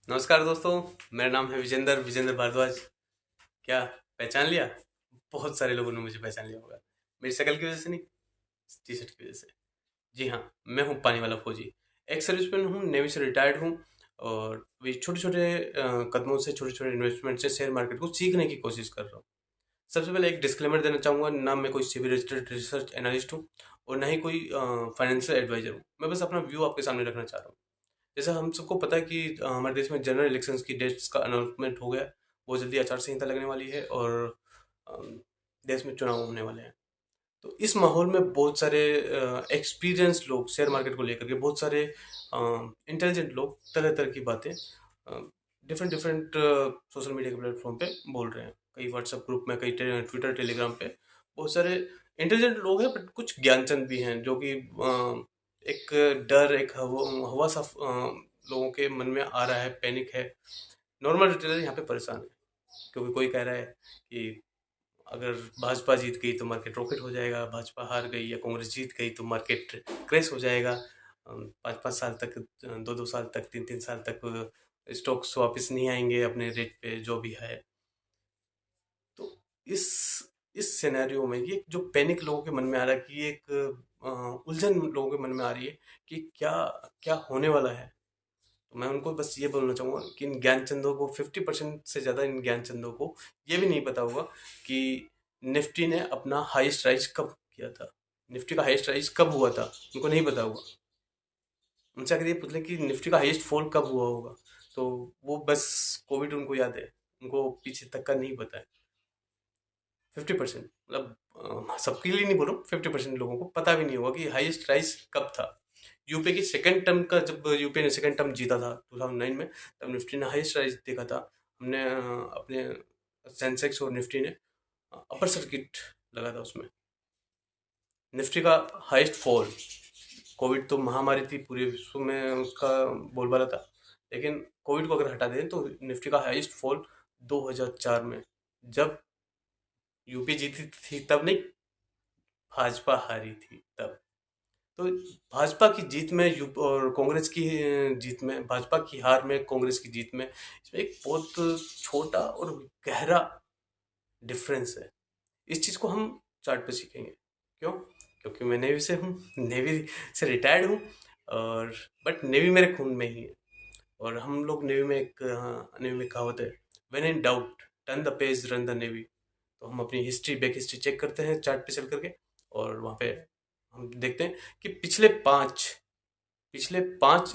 नमस्कार दोस्तों। मेरा नाम है विजेंद्र विजेंद्र भारद्वाज। क्या पहचान लिया? बहुत सारे लोगों ने मुझे पहचान लिया होगा। मेरी शक्ल की वजह से नहीं, टी शर्ट की वजह से। जी हाँ, मैं हूँ पानी वाला फौजी। एक सर्विसमैन हूँ, नेवी से रिटायर्ड हूँ। और भी छोटे छोटे कदमों से, छोटे छोटे इन्वेस्टमेंट से शेयर मार्केट को सीखने की कोशिश कर रहा हूँ। सबसे पहले एक डिस्क्लेमर देना चाहूँगा, ना मैं कोई सिविल रजिस्टर्ड रिसर्च एनालिस्ट हूँ और ना ही कोई फाइनेंशियल एडवाइजर हूँ। मैं बस अपना व्यू आपके सामने रखना चाह रहा हूँ। जैसा हम सबको पता है कि हमारे देश में जनरल इलेक्शंस की डेट्स का अनाउंसमेंट हो गया है। बहुत जल्दी आचार संहिता लगने वाली है और अम, देश में चुनाव होने वाले हैं। तो इस माहौल में बहुत सारे एक्सपीरियंस लोग शेयर मार्केट को लेकर के, बहुत सारे इंटेलिजेंट लोग तरह तरह की बातें डिफरेंट डिफरेंट सोशल मीडिया के प्लेटफॉर्म पे बोल रहे हैं। कई व्हाट्सएप ग्रुप में, कई ट्विटर टेलीग्राम पे बहुत सारे इंटेलिजेंट लोग हैं, बट कुछ ज्ञानचंद भी हैं जो कि एक डर, एक हवा सा लोगों के मन में आ रहा है, पैनिक है। नॉर्मल रिटेलर यहाँ पे परेशान है, क्योंकि कोई कह रहा है कि अगर भाजपा जीत गई तो मार्केट रॉकेट हो जाएगा, भाजपा हार गई या कांग्रेस जीत गई तो मार्केट क्रैश हो जाएगा। 5-5 साल तक, 2-2 साल तक, 3-3 साल तक स्टॉक्स वापस नहीं आएंगे अपने रेट पे जो भी है। तो इस इस सिनेरियो में ये जो पैनिक लोगों के मन में आ रहा है, कि ये एक उलझन लोगों के मन में आ रही है कि क्या क्या होने वाला है। तो मैं उनको बस ये बोलना चाहूँगा कि इन ज्ञानचंदों को, 50% से ज़्यादा इन ज्ञानचंदों को ये भी नहीं पता होगा कि निफ्टी ने अपना हाईएस्ट राइज कब किया था। निफ्टी का हाईएस्ट राइज कब हुआ था, उनको नहीं पता होगा। उनसे अगर ये पूछ लें कि निफ्टी का हाईएस्ट फॉल कब हुआ होगा, तो वो बस कोविड उनको याद है, उनको पीछे तक का नहीं पता है। 50%, मतलब सबके लिए नहीं बोल रहा हूँ, 50% लोगों को पता भी नहीं होगा कि हाईएस्ट राइज कब था। यूपीए की सेकंड टर्म का, जब यूपीए ने सेकंड टर्म जीता था 2009 में, तब निफ्टी ने हाईएस्ट राइज देखा था। हमने अपने सेंसेक्स और निफ्टी ने अपर सर्किट लगा था उसमें। निफ्टी का हाईएस्ट फॉल, कोविड तो महामारी थी, पूरे विश्व में उसका बोलबाला था, लेकिन कोविड को अगर हटा दें तो निफ्टी का हाईएस्ट फॉल 2004 में, जब यूपी जीती थी तब नहीं, भाजपा हारी थी तब। तो भाजपा की जीत में और कांग्रेस की जीत में, भाजपा की हार में कांग्रेस की जीत में, इसमें एक बहुत छोटा और गहरा डिफरेंस है। इस चीज़ को हम चार्ट पे सीखेंगे। क्यों? क्योंकि मैं नेवी से हूँ, नेवी से रिटायर्ड हूँ। और बट नेवी मेरे खून में ही है। और हम लोग नेवी में एक नेवी में कहावत है, when in doubt turn the page run the navy. तो हम अपनी हिस्ट्री, बैक हिस्ट्री चेक करते हैं चार्ट पे चल करके, और वहाँ पे हम देखते हैं कि पिछले पाँच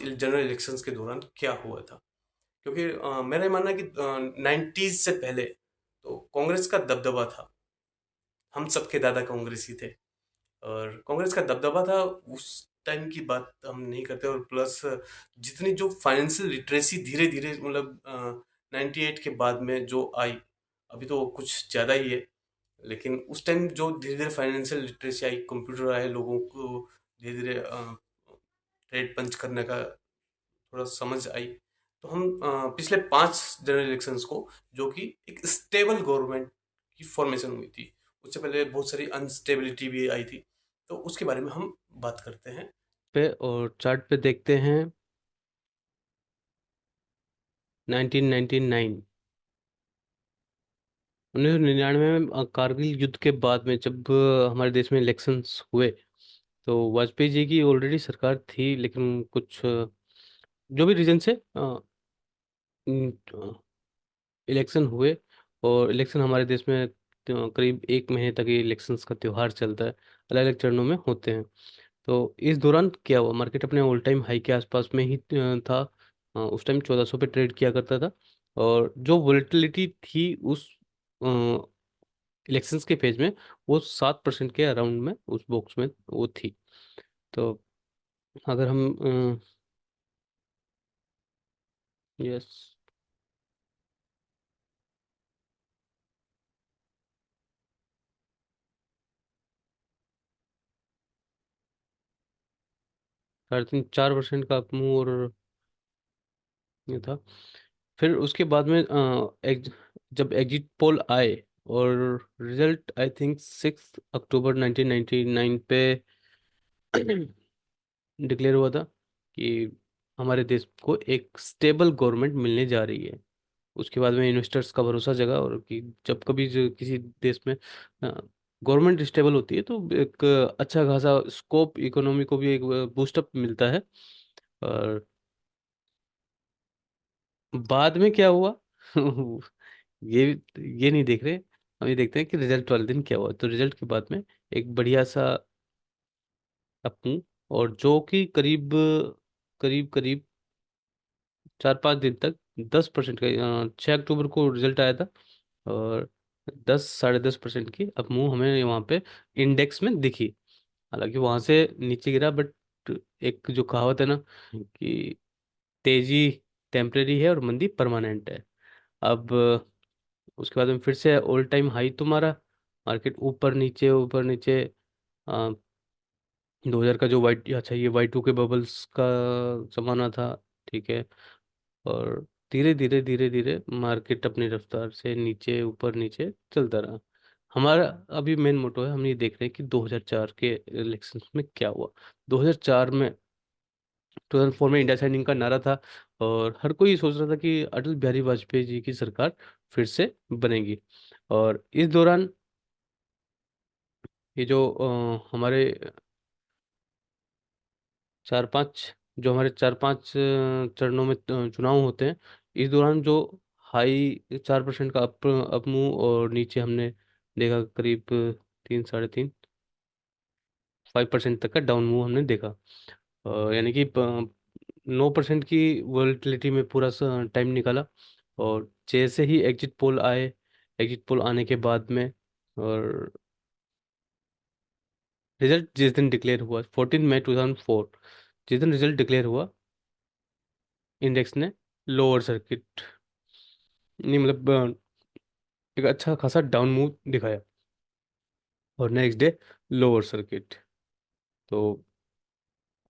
जनरल इलेक्शंस के दौरान क्या हुआ था। क्योंकि मेरा ये मानना है कि 90s से पहले तो कांग्रेस का दबदबा था। हम सबके दादा कांग्रेसी थे, और कांग्रेस का दबदबा था। उस टाइम की बात हम नहीं करते। और प्लस जितनी जो फाइनेंशियल लिटरेसी धीरे धीरे, मतलब 98 के बाद में जो आई, अभी तो कुछ ज़्यादा ही है, लेकिन उस टाइम जो धीरे धीरे फाइनेंशियल लिटरेसी आई, कंप्यूटर आए, लोगों को धीरे धीरे ट्रेड पंच करने का थोड़ा समझ आई। तो हम पिछले 5 जनरल इलेक्शंस को, जो कि एक स्टेबल गवर्नमेंट की फॉर्मेशन हुई थी, उससे पहले बहुत सारी अनस्टेबिलिटी भी आई थी, तो उसके बारे में हम बात करते हैं। पे और चार्ट पे देखते हैं 1999 1999 में कारगिल युद्ध के बाद में जब हमारे देश में इलेक्शंस हुए, तो वाजपेयी जी की ऑलरेडी सरकार थी, लेकिन कुछ जो भी रीजन से इलेक्शन हुए। और इलेक्शन हमारे देश में करीब 1 महीने तक ये इलेक्शंस का त्योहार चलता है, अलग अलग चरणों में होते हैं। तो इस दौरान क्या हुआ, मार्केट अपने ऑल टाइम हाई के आसपास में ही था। उस टाइम 1400 पे ट्रेड किया करता था। और जो वोलेटिलिटी थी उस इलेक्शंस के फेज में, वो 7% के अराउंड में उस बॉक्स में वो थी। तो अगर हम यस, 3.5-4% का मूव और ये था। फिर उसके बाद में जब एग्जिट पोल आए और रिजल्ट आई थिंक 6 अक्टूबर 1999 पे डिक्लेयर हुआ था कि हमारे देश को एक स्टेबल गवर्नमेंट मिलने जा रही है। उसके बाद में इन्वेस्टर्स का भरोसा जगा, और कि जब कभी किसी देश में गवर्नमेंट स्टेबल होती है तो एक अच्छा खासा स्कोप, इकोनॉमी को भी एक बूस्टअप मिलता है। और बाद में क्या हुआ ये ये नहीं देख रहे। हम ये देखते हैं कि रिजल्ट वाले दिन क्या हुआ। तो रिजल्ट के बाद में एक बढ़िया सा अपू, और जो कि करीब करीब करीब 4-5 दिन तक 10% का 6 अक्टूबर को रिजल्ट आया था, और 10-10.5% की अपमूव हमें वहाँ पे इंडेक्स में दिखी। हालांकि वहां से नीचे गिरा, बट एक जो कहावत है ना कि तेजी टेम्परेरी है और मंदी परमानेंट है। अब उसके बाद में फिर से ऑल टाइम हाई तुम्हारा, मार्केट ऊपर नीचे 2000 का जो वाइट, अच्छा ये Y2 के बबल्स का जमाना था, ठीक है। और धीरे धीरे धीरे धीरे मार्केट अपनी रफ्तार से नीचे ऊपर नीचे चलता रहा। हमारा अभी मेन मोटो है, हम ये देख रहे हैं कि 2004 के इलेक्शंस में क्या हुआ। 2004 में, 2004 में इंडिया साइनिंग का नारा था, और हर कोई सोच रहा था कि अटल बिहारी वाजपेयी जी की सरकार फिर से बनेगी। और इस दौरान ये जो हमारे चार पांच जो हमारे 4-5 चरणों में चुनाव होते हैं, इस दौरान जो हाई 4% का अप मूव, और नीचे हमने देखा करीब 3-3.5 5% तक का डाउन मूव हमने देखा। यानी कि 9% की वोलेटिलिटी में पूरा टाइम निकाला। और जैसे ही एग्जिट पोल आए, एग्जिट पोल आने के बाद में, और रिजल्ट जिस दिन डिक्लेयर हुआ 14 मई 2004, जिस दिन रिजल्ट डिक्लेयर हुआ, इंडेक्स ने लोअर सर्किट, नहीं मतलब एक अच्छा खासा डाउन मूव दिखाया, और नेक्स्ट डे लोअर सर्किट। तो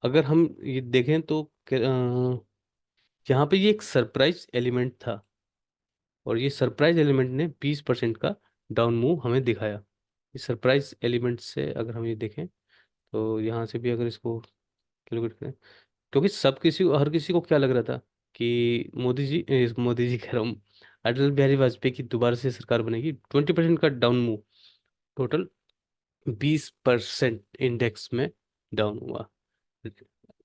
अगर हम ये देखें तो यहाँ पे ये एक सरप्राइज एलिमेंट था, और ये सरप्राइज एलिमेंट ने 20% का डाउन मूव हमें दिखाया। इस सरप्राइज एलिमेंट से अगर हम ये देखें, तो यहाँ से भी अगर इसको कैलकुलेट करें, क्योंकि सब किसी को, हर किसी को क्या लग रहा था कि मोदी जी कह रहा हूँ, अटल बिहारी वाजपेयी की दोबारा से सरकार बनेगी। 20% का डाउन मूव, टोटल 20% इंडेक्स में डाउन हुआ।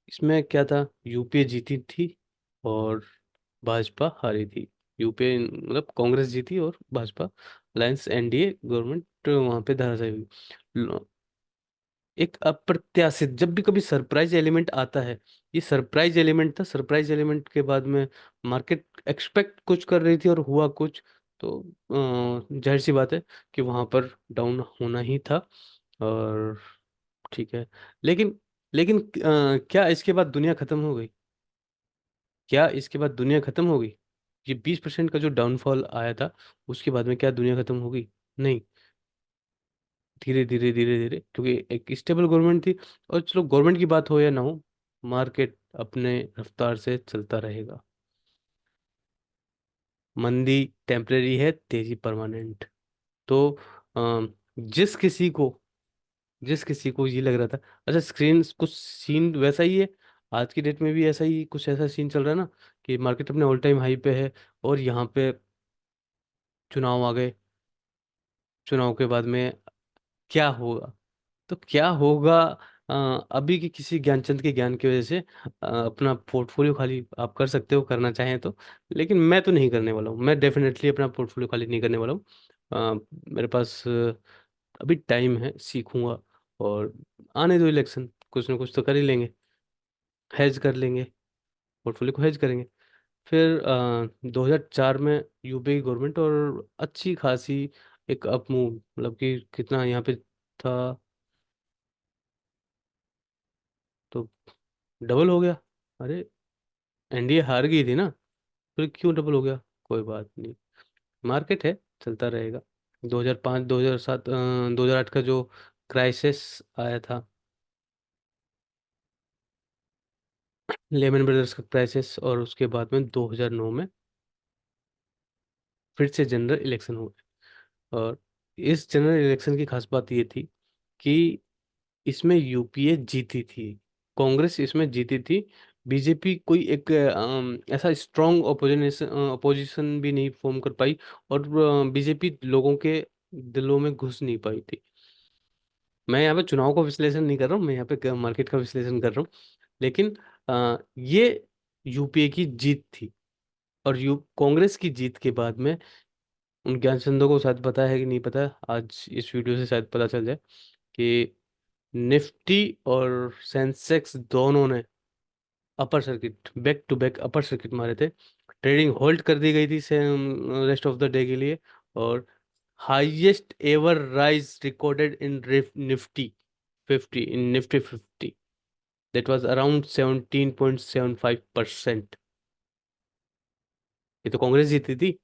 इसमें क्या था, यूपीए जीती थी और भाजपा हारी थी। यूपीए मतलब कांग्रेस जीती, और भाजपा अलायंस एनडीए गवर्नमेंट वहां पे धराशायी हुई। एक अप्रत्याशित, जब भी कभी सरप्राइज एलिमेंट आता है, ये सरप्राइज एलिमेंट था। सरप्राइज एलिमेंट के बाद में मार्केट एक्सपेक्ट कुछ कर रही थी और हुआ कुछ। तो जाहिर सी बात है कि वहां पर डाउन होना ही था। और ठीक है, लेकिन लेकिन क्या इसके बाद दुनिया खत्म हो गई? क्या इसके बाद दुनिया खत्म हो गई? ये 20% का जो डाउनफॉल आया था, उसके बाद में क्या दुनिया खत्म हो गई? नहीं। धीरे धीरे धीरे धीरे, क्योंकि एक स्टेबल गवर्नमेंट थी। और चलो गवर्नमेंट की बात हो या ना हो, मार्केट अपने रफ्तार से चलता रहेगा। मंदी टेम्परेरी है, तेजी परमानेंट। तो जिस किसी को जिस किसी को ये लग रहा था, अच्छा स्क्रीन कुछ सीन वैसा ही है, आज की डेट में भी ऐसा ही कुछ ऐसा सीन चल रहा है ना, कि मार्केट अपने ऑल टाइम हाई पे है, और यहाँ पे चुनाव आ गए। चुनाव के बाद में क्या होगा? तो क्या होगा, अ, अभी की किसी ज्ञानचंद के ज्ञान की वजह से अपना पोर्टफोलियो खाली आप कर सकते हो, करना चाहें तो। लेकिन मैं तो नहीं करने वाला हूँ, मैं डेफिनेटली अपना पोर्टफोलियो खाली नहीं करने वाला हूँ। मेरे पास अभी टाइम है, सीखूंगा। और आने दो इलेक्शन, कुछ ना कुछ तो कर ही लेंगे, हेज कर लेंगे, पोर्टफोलियो को हेज करेंगे। फिर 2004 में यूपीए की गवर्नमेंट, और अच्छी खासी एक अप मूव, मतलब कि कितना यहाँ पे था, तो डबल हो गया। अरे एनडीए हार गई थी ना, फिर क्यों डबल हो गया? कोई बात नहीं, मार्केट है, चलता रहेगा। 2005, 2007, 2008 का जो क्राइसिस आया था, लेमन ब्रदर्स का क्राइसिस, और उसके बाद में 2009 में फिर से जनरल इलेक्शन हुए। और इस जनरल इलेक्शन की खास बात ये थी कि इसमें यूपीए जीती थी, कांग्रेस इसमें जीती थी। बीजेपी कोई एक ऐसा स्ट्रांग ओपोजिशन अपोजिशन भी नहीं फॉर्म कर पाई, और बीजेपी लोगों के दिलों में घुस नहीं पाई थी। मैं यहाँ पे चुनाव का विश्लेषण नहीं कर रहा हूँ, मैं यहाँ पे मार्केट का विश्लेषण कर रहा हूँ। लेकिन ये यूपीए की जीत थी। और यू कांग्रेस की जीत के बाद में उन ज्ञान चंदों को शायद पता है कि नहीं पता, आज इस वीडियो से शायद पता चल जाए कि निफ्टी और सेंसेक्स दोनों ने upper circuit, back to back upper circuit मारे थे। ट्रेडिंग होल्ड कर दी गई थी रेस्ट ऑफ द डे के लिए। और highest ever rise recorded in Nifty 50, in Nifty 50, that was around 17.75%। ये तो कांग्रेस जीती थी।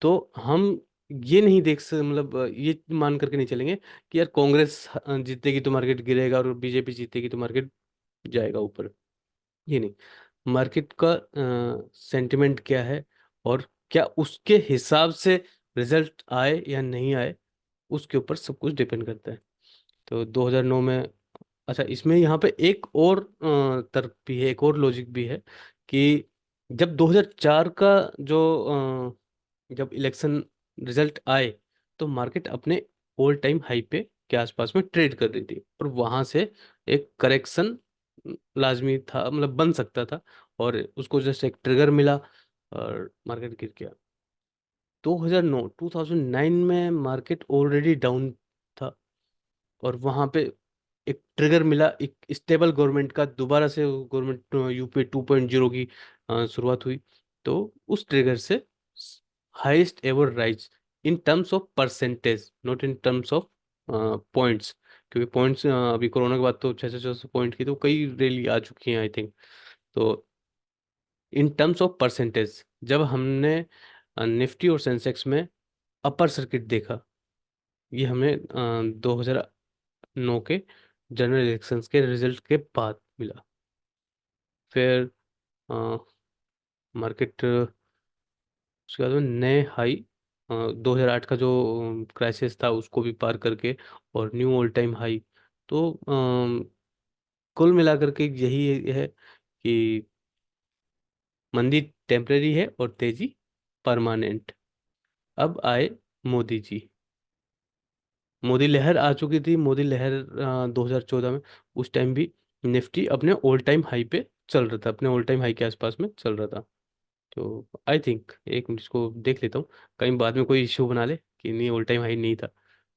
तो हम ये नहीं देख सकते, मतलब ये मान करके नहीं चलेंगे कि यार कांग्रेस जीतेगी तो मार्केट गिरेगा और बीजेपी जीतेगी तो मार्केट जाएगा ऊपर। ये नहीं, मार्केट का सेंटिमेंट क्या है और क्या उसके हिसाब से रिजल्ट आए या नहीं आए, उसके ऊपर सब कुछ डिपेंड करता है। तो 2009 में, अच्छा इसमें यहाँ पे एक और तर्क भी है, एक और लॉजिक भी है कि जब 2004 का जो जब इलेक्शन रिजल्ट आए, तो मार्केट अपने ऑल टाइम हाई पे के आसपास में ट्रेड कर रही थी, और वहां से एक करेक्शन लाजमी था, मतलब बन सकता था, और उसको जस्ट एक ट्रिगर मिला और मार्केट गिर गया। 2009 में मार्केट ऑलरेडी डाउन था, और वहां पे एक ट्रिगर मिला, एक स्टेबल गवर्नमेंट का, दोबारा से गवर्नमेंट यूपीए 2.0 की शुरुआत हुई। तो उस ट्रिगर से highest ever rise in terms of percentage, not in terms of points, क्योंकि पॉइंट्स अभी कोरोना के बाद तो 600 पॉइंट की तो कई रैली आ चुकी हैं आई थिंक। तो इन टर्म्स ऑफ परसेंटेज जब हमने निफ्टी और सेंसेक्स में अपर सर्किट देखा, ये हमें 2009 के जनरल इलेक्शंस के रिजल्ट के बाद मिला। फिर मार्केट उसके बाद में नए हाई, 2008 का जो क्राइसिस था उसको भी पार करके, और न्यू ऑल टाइम हाई। तो कुल मिलाकर के यही है कि मंदी टेम्परेरी है और तेजी परमानेंट। अब आए मोदी जी। मोदी लहर आ चुकी थी, मोदी लहर 2014 में। उस टाइम भी निफ्टी अपने ऑल टाइम हाई पे चल रहा था, अपने ऑल टाइम हाई के आसपास में चल रहा था। तो आई थिंक एक मिनट इसको देख लेता हूँ, कहीं बाद में कोई इश्यू बना ले कि नहीं ऑल टाइम हाई नहीं था।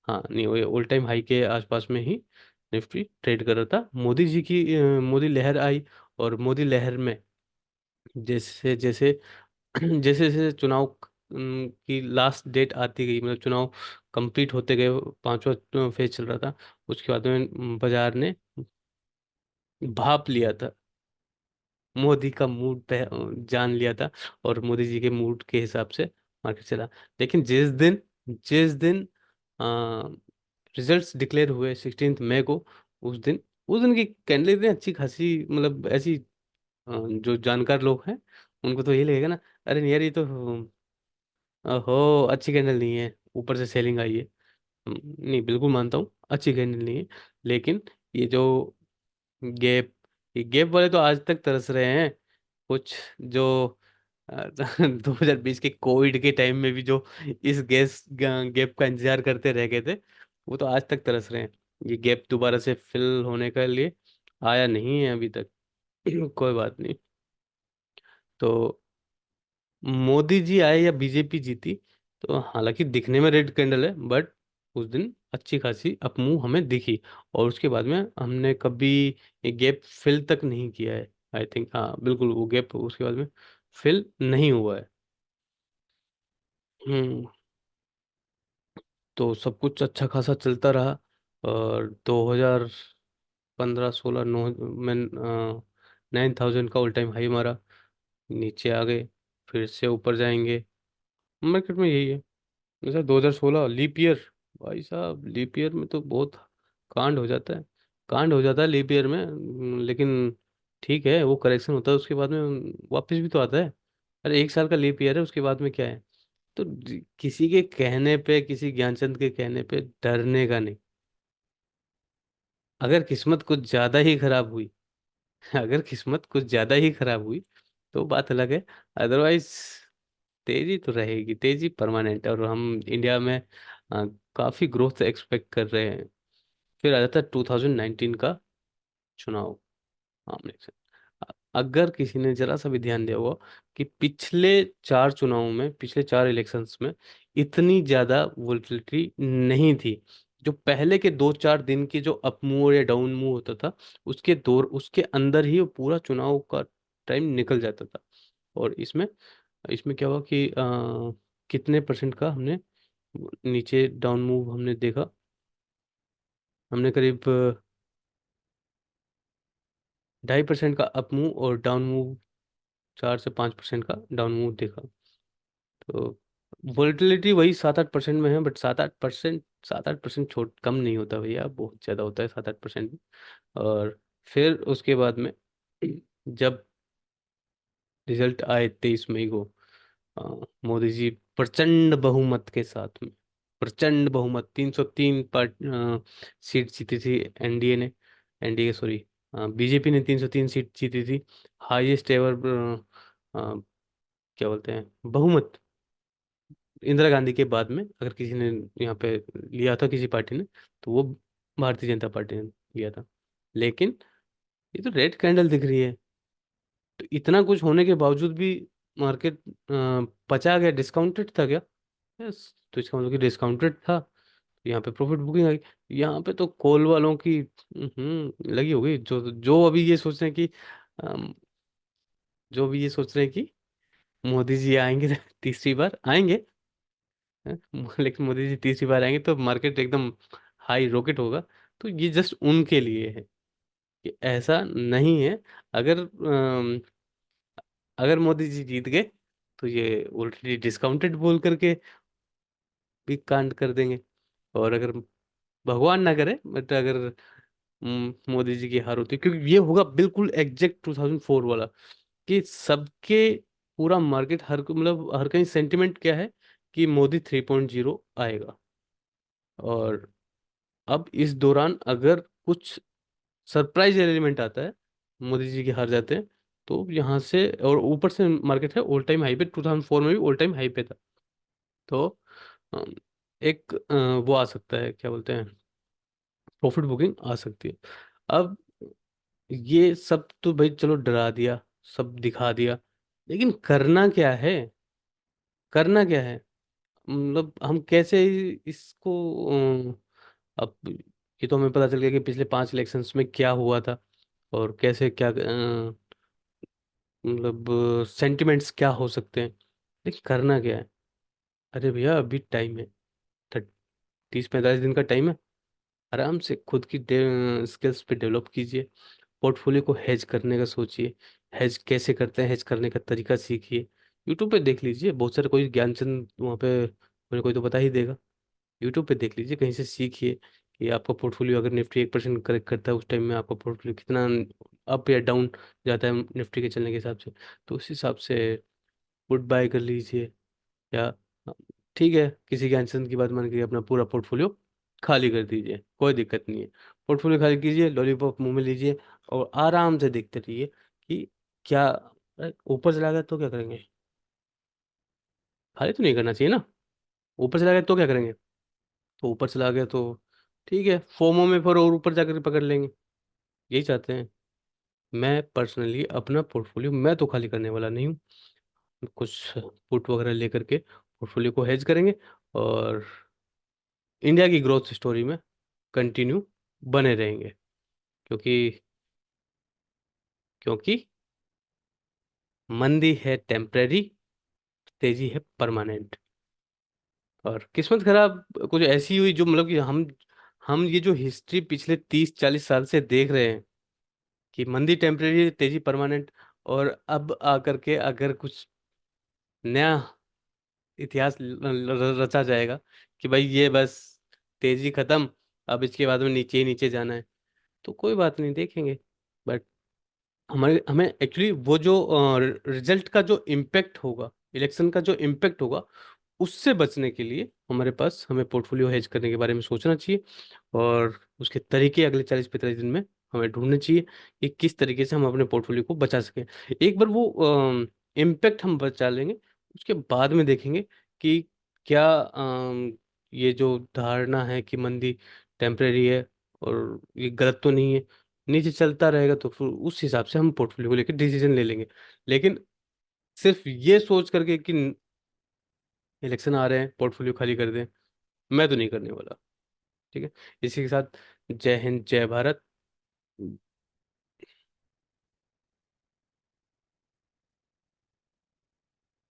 हाँ नहीं, ऑल टाइम हाई के आसपास में ही निफ्टी ट्रेड कर रहा था। मोदी जी की मोदी लहर आई, और मोदी लहर में जैसे जैसे जैसे जैसे चुनाव की लास्ट डेट आती गई, मतलब चुनाव कंप्लीट होते गए, पांचवा फेज चल रहा था, उसके बाद में बाजार ने भाप लिया था, मोदी का मूड जान लिया था, और मोदी जी के मूड के हिसाब से मार्केट चला। लेकिन जिस दिन रिजल्ट्स डिक्लेयर हुए 16 मई को, उस दिन की कैंडल इतनी अच्छी खासी, मतलब ऐसी जो जानकार लोग हैं उनको तो ये लगेगा ना, अरे नहीं यार ये तो हो अच्छी कैंडल नहीं है, ऊपर से सेलिंग आई है। नहीं, बिल्कुल मानता हूँ अच्छी कैंडल नहीं है। लेकिन ये जो गैप, ये गैप वाले तो आज तक तरस रहे हैं। कुछ जो 2020 के कोविड के टाइम में भी जो इस गैप का इंतजार करते रह गए थे, वो तो आज तक तरस रहे हैं। ये गैप दोबारा से फिल होने के लिए आया नहीं है अभी तक। कोई बात नहीं। तो मोदी जी आए या बीजेपी जीती, तो हालांकि दिखने में रेड कैंडल है, बट उस दिन अच्छी खासी अपमूव हमें दिखी, और उसके बाद में हमने कभी ये गैप फिल तक नहीं किया है। आई थिंक हाँ बिल्कुल, वो गैप उसके बाद में फिल नहीं हुआ है। हम्म। तो सब कुछ अच्छा खासा चलता रहा, और 2015-16 नौ में 9,000 का ऑल टाइम हाई मारा, नीचे आ गए, फिर से ऊपर जाएंगे। मार्केट में यही है। जैसे 2016 लीप ईयर, भाई साहब लीप ईयर में तो बहुत कांड हो जाता है, कांड हो जाता है लीप ईयर में। लेकिन ठीक है, वो करेक्शन होता है, उसके बाद में वापस भी तो आता है। अरे 1 साल का लीप ईयर है, उसके बाद में क्या है। तो किसी के कहने पे, किसी ज्ञानचंद के कहने पे डरने का नहीं। अगर किस्मत कुछ ज्यादा ही खराब हुई अगर किस्मत कुछ ज्यादा ही खराब हुई तो बात अलग है, अदरवाइज तेजी तो रहेगी, तेजी परमानेंट है। और हम इंडिया में काफी ग्रोथ एक्सपेक्ट कर रहे हैं। फिर आ जाता है 2019 का चुनाव, आमने से। अगर किसी ने जरा सा भी ध्यान दिया होगा कि पिछले 4 चुनावों में, पिछले 4 इलेक्शंस में इतनी ज्यादा वोलेटिलिटी नहीं थी। जो पहले के 2-4 दिन की जो अप मूव या डाउन मूव होता था, उसके अंदर ही वो पूरा चुनाव का टाइम निकल जाता था। और इसमें इसमें क्या हुआ कि कितने परसेंट का हमने नीचे डाउन मूव हमने देखा। हमने करीब 2.5% का अप मूव और डाउन मूव 4 से 5% का डाउन मूव देखा। तो वोलेटिलिटी वही 7-8% में है, बट 7-8% छोट कम नहीं होता भैया, बहुत ज़्यादा होता है 7-8%। और फिर उसके बाद में जब रिजल्ट आए 23 मई को, मोदी जी प्रचंड बहुमत के साथ में, प्रचंड बहुमत 303 सीट जीती थी एनडीए ने, एनडीए सॉरी, बीजेपी ने 303 सीट जीती थी। हाईएस्ट एवर क्या बोलते हैं, बहुमत इंदिरा गांधी के बाद में अगर किसी ने यहाँ पे लिया था किसी पार्टी ने, तो वो भारतीय जनता पार्टी ने लिया था। लेकिन ये तो रेड कैंडल दिख रही है। तो इतना कुछ होने के बावजूद भी मार्केट पचा गया, डिस्काउंटेड था क्या? यस, तो इसका मतलब कि डिस्काउंटेड था, तो यहाँ पे प्रॉफिट बुकिंग आई। यहाँ पे तो कॉल वालों की लगी होगी, जो जो अभी ये सोच रहे हैं कि अम, जो भी ये सोच रहे हैं कि मोदी जी आएंगे तीसरी बार आएंगे, हैं? लेकिन मोदी जी तीसरी बार आएंगे तो मार्केट एकदम हाई रॉकेट होगा। तो ये जस्ट उनके लिए है कि ऐसा नहीं है। अगर अगर मोदी जी जीत गए तो ये ऑलरेडी डिस्काउंटेड बोल करके भी कांड कर देंगे। और अगर भगवान ना करे, बट अगर मोदी जी की हार होती है, क्योंकि ये होगा बिल्कुल एग्जैक्ट 2004 वाला, कि सबके पूरा मार्केट हर मतलब हर कहीं सेंटिमेंट क्या है कि मोदी 3.0 आएगा। और अब इस दौरान अगर कुछ सरप्राइज एलिमेंट आता है, मोदी जी के हार जाते हैं, तो यहाँ से और ऊपर से मार्केट है ऑल टाइम हाई पे, 2004 में भी ऑल टाइम हाई पे था। तो अम, एक वो आ सकता है, क्या बोलते हैं, प्रॉफिट बुकिंग आ सकती है। अब ये सब तो भाई चलो डरा दिया, सब दिखा दिया, लेकिन करना क्या है? करना क्या है? मतलब हम कैसे इसको अब ये तो हमें पता चल गया कि पिछले 5 इलेक्शंस में क्या हुआ था, और कैसे क्या मतलब सेंटिमेंट्स क्या हो सकते हैं, लेकिन करना क्या है? अरे भैया अभी टाइम है, 30-45 दिन का टाइम है। आराम से खुद की स्किल्स पे डेवलप कीजिए, पोर्टफोलियो को हेज करने का सोचिए। हेज कैसे करते हैं, हेज करने का तरीका सीखिए। यूट्यूब पे देख लीजिए, बहुत सारे कोई ज्ञानचंद वहाँ पे कोई कोई तो बता ही देगा। यूट्यूब पे देख लीजिए, कहीं से सीखिए कि आपका पोर्टफोलियो अगर निफ्टी 1% करेक्ट करता है, उस टाइम में आपका पोर्टफोलियो कितना अप या डाउन जाता है निफ्टी के चलने के हिसाब से। तो उस हिसाब से पुट बाय कर लीजिए। या ठीक है, किसी के आंसर की बात मान के अपना पूरा पोर्टफोलियो खाली कर दीजिए, कोई दिक्कत नहीं है। पोर्टफोलियो खाली कीजिए, लॉलीपॉप मुंह में लीजिए, और आराम से देखते रहिए कि क्या ऊपर चला गया तो क्या करेंगे। खाली तो नहीं करना चाहिए ना। ऊपर चला गया तो क्या करेंगे? तो ऊपर चला गया तो ठीक है, फोमो में फिर और ऊपर जाकर पकड़ लेंगे। यही चाहते हैं। मैं पर्सनली अपना पोर्टफोलियो मैं तो खाली करने वाला नहीं हूँ। कुछ पुट वगैरह लेकर के पोर्टफोलियो को हेज करेंगे, और इंडिया की ग्रोथ स्टोरी में कंटिन्यू बने रहेंगे। क्योंकि क्योंकि मंदी है टेम्परेरी, तेजी है परमानेंट। और किस्मत खराब कुछ ऐसी हुई जो मतलब कि हम ये जो हिस्ट्री पिछले 30-40 साल से देख रहे हैं कि मंदी टेम्परेरी, तेजी परमानेंट, और अब आकर के अगर कुछ नया इतिहास रचा जाएगा कि भाई ये बस तेजी खत्म, अब इसके बाद में नीचे ही नीचे जाना है, तो कोई बात नहीं, देखेंगे। बट हमारे हमें एक्चुअली वो जो रिजल्ट का जो इम्पेक्ट होगा, इलेक्शन का जो इम्पेक्ट होगा, उससे बचने के लिए हमारे पास हमें पोर्टफोलियो हेज करने के बारे में सोचना चाहिए। और उसके तरीके अगले 40-45 दिन में हमें ढूंढनी चाहिए कि किस तरीके से हम अपने पोर्टफोलियो को बचा सकें। एक बार वो इम्पैक्ट हम बचा लेंगे, उसके बाद में देखेंगे कि क्या ये जो धारणा है कि मंदी टेम्परेरी है और ये गलत तो नहीं है, नीचे चलता रहेगा तो फिर उस हिसाब से हम पोर्टफोलियो को लेकर डिसीजन ले लेंगे। लेकिन सिर्फ ये सोच करके कि इलेक्शन आ रहे हैं पोर्टफोलियो खाली कर दें, मैं तो नहीं करने वाला। ठीक है, इसी के साथ जय हिंद जय भारत।